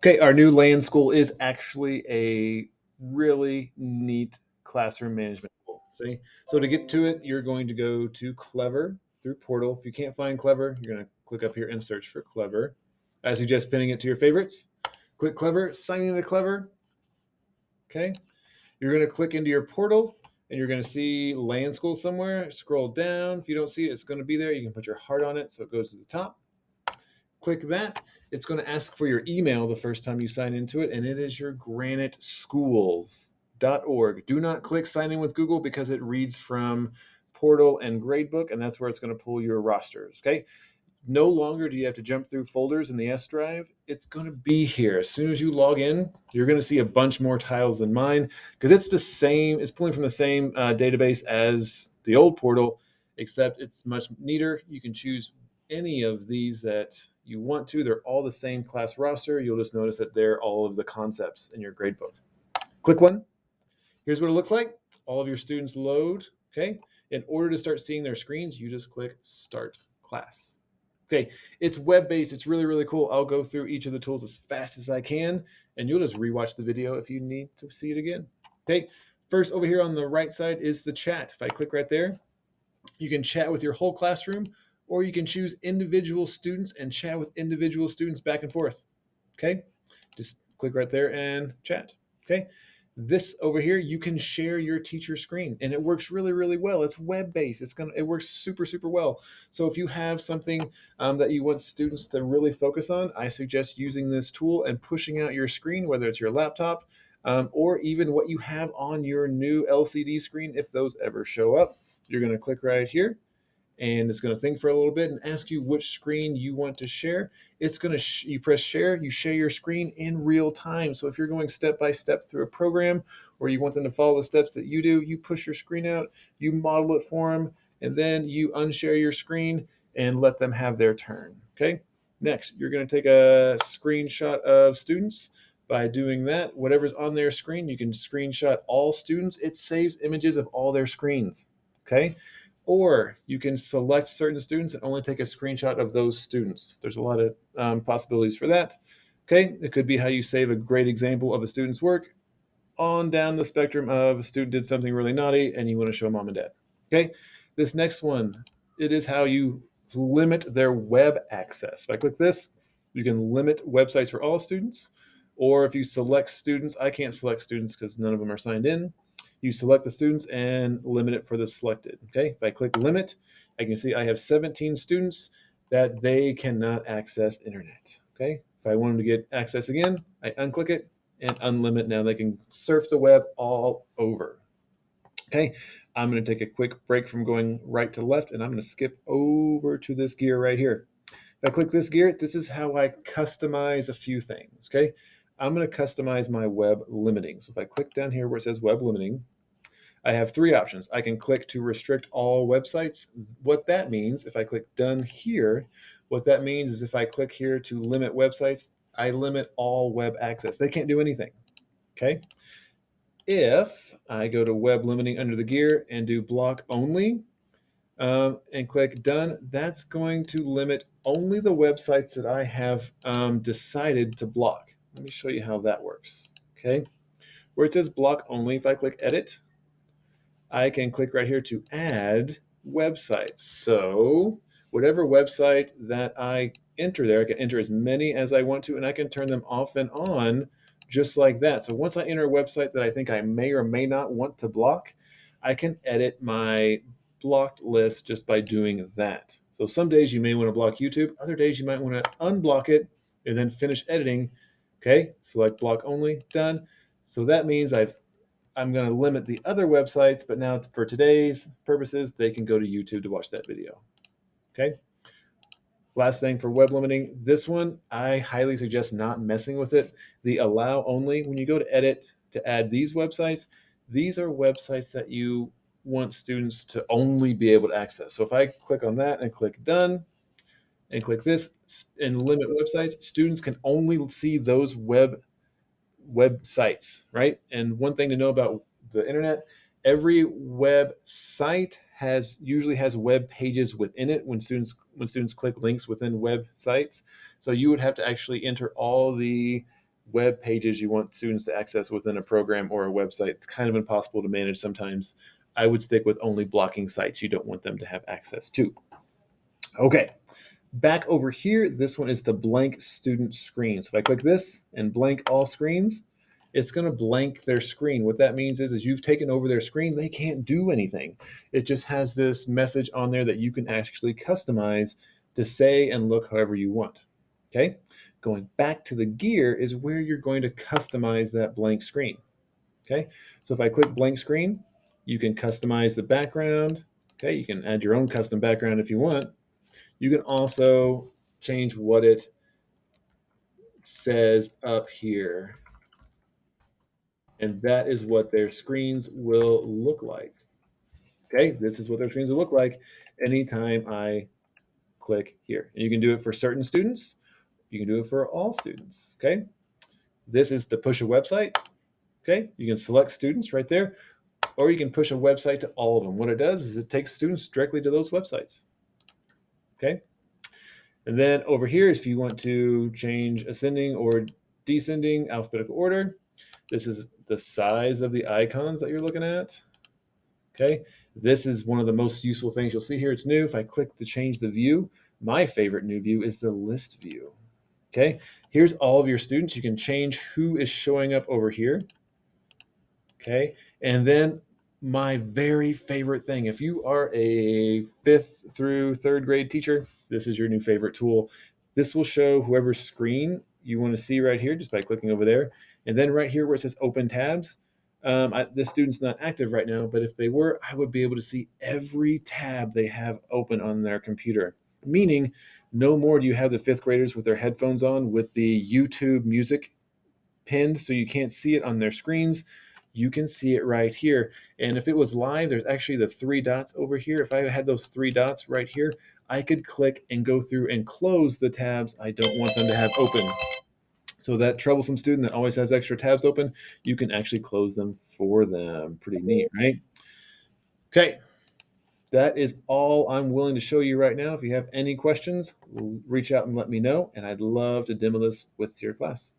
Okay, our new land school is actually a really neat classroom management tool. See? So to get to it, you're going to go to Clever through Portal. If you can't find Clever, you're going to click up here and search for Clever. I suggest pinning it to your favorites. Click Clever, sign into Clever. Okay. You're going to click into your portal and you're going to see land school somewhere. Scroll down. If you don't see it, it's going to be there. You can put your heart on it so it goes to the top. Click that. It's going to ask for your email the first time you sign into it, and it is your graniteschools.org. Do not click sign in with Google because it reads from Portal and Gradebook, and that's where it's going to pull your rosters. Okay. No longer do you have to jump through folders in the S drive. It's going to be here. As soon as you log in, you're going to see a bunch more tiles than mine because it's the same, it's pulling from the same database as the old portal, except it's much neater. You can choose any of these that you want to. They're all the same class roster. You'll just notice that they're all of the concepts in your gradebook. Click one. Here's what it looks like. All of your students load. Okay. In order to start seeing their screens, you just click Start Class. Okay, it's web-based. It's really, really cool. I'll go through each of the tools as fast as I can, and you'll just rewatch the video if you need to see it again. Okay, first over here on the right side is the chat. If I click right there, you can chat with your whole classroom, or you can choose individual students and chat with individual students back and forth. Okay, just click right there and chat. Okay, this over here, you can share your teacher screen, and it works really, really well. It's web-based. It works super, super well. So if you have something that you want students to really focus on, I suggest using this tool and pushing out your screen, whether it's your laptop or even what you have on your new LCD screen, if those ever show up. You're going to click right here and it's going to think for a little bit and ask you which screen you want to share. It's going to, you press share, you share your screen in real time. So if you're going step by step through a program or you want them to follow the steps that you do, you push your screen out, you model it for them, and then you unshare your screen and let them have their turn. Okay. Next, you're going to take a screenshot of students. By doing that, whatever's on their screen, you can screenshot all students. It saves images of all their screens. Okay. Or you can select certain students and only take a screenshot of those students. There's a lot of possibilities for that. Okay, it could be how you save a great example of a student's work on down the spectrum of a student did something really naughty and you want to show mom and dad. Okay, this next one, it is how you limit their web access. If I click this, you can limit websites for all students. Or if you select students, I can't select students because none of them are signed in. You select the students and limit it for the selected. Okay, if I click limit, I can see I have 17 students that they cannot access internet. Okay, if I want them to get access again, I unclick it and unlimit. Now they can surf the web all over. Okay, I'm going to take a quick break from going right to left and I'm going to skip over to this gear right here. If I click this gear, this is how I customize a few things. Okay, I'm going to customize my web limiting. So if I click down here where it says web limiting, I have three options. I can click to restrict all websites. What that means, if I click done here, what that means is if I click here to limit websites, I limit all web access. They can't do anything. Okay. If I go to web limiting under the gear and do block only and click done, that's going to limit only the websites that I have decided to block. Let me show you how that works. Okay. Where it says block only, if I click edit, I can click right here to add websites. So whatever website that I enter there, I can enter as many as I want to, and I can turn them off and on just like that. So once I enter a website that I think I may or may not want to block, I can edit my blocked list just by doing that. So some days you may want to block YouTube, other days you might want to unblock it and then finish editing. Okay, select block only, done. So that means I'm going to limit the other websites, but now for today's purposes, they can go to YouTube to watch that video. Okay. Last thing for web limiting, this one, I highly suggest not messing with it. The allow only, when you go to edit to add these websites, these are websites that you want students to only be able to access. So if I click on that and click done and click this and limit websites, students can only see those websites, right? And one thing to know about the internet, every website usually has web pages within it when students click links within websites. So you would have to actually enter all the web pages you want students to access within a program or a website. It's kind of impossible to manage sometimes. I would stick with only blocking sites you don't want them to have access to. Okay, back over here, this one is the blank student screen. So if I click this and blank all screens, it's going to blank their screen. What that means is you've taken over their screen. They can't do anything. It just has this message on there that you can actually customize to say and look however you want. Okay, going back to the gear is where you're going to customize that blank screen. Okay, so if I click blank screen, you can customize the background. Okay, you can add your own custom background if you want. You can also change what it says up here. And that is what their screens will look like. Okay, this is what their screens will look like anytime I click here. And you can do it for certain students. You can do it for all students. Okay, this is to push a website. Okay, you can select students right there, or you can push a website to all of them. What it does is it takes students directly to those websites. Okay, and then over here, if you want to change ascending or descending alphabetical order, this is the size of the icons that you're looking at. Okay, this is one of the most useful things you'll see here. It's new. If I click to change the view, my favorite new view is the list view. Okay, here's all of your students. You can change who is showing up over here. Okay, and then my very favorite thing, if you are a 5th through 3rd grade teacher, this is your new favorite tool. This will show whoever's screen you want to see right here just by clicking over there. And then right here where it says open tabs, this student's not active right now, but if they were, I would be able to see every tab they have open on their computer. Meaning, no more do you have the 5th graders with their headphones on with the YouTube music pinned so you can't see it on their screens. You can see it right here. And if it was live, there's actually the 3 dots over here. If I had those 3 dots right here, I could click and go through and close the tabs I don't want them to have open. So that troublesome student that always has extra tabs open, you can actually close them for them. Pretty neat, right? Okay, that is all I'm willing to show you right now. If you have any questions, reach out and let me know, and I'd love to demo this with your class.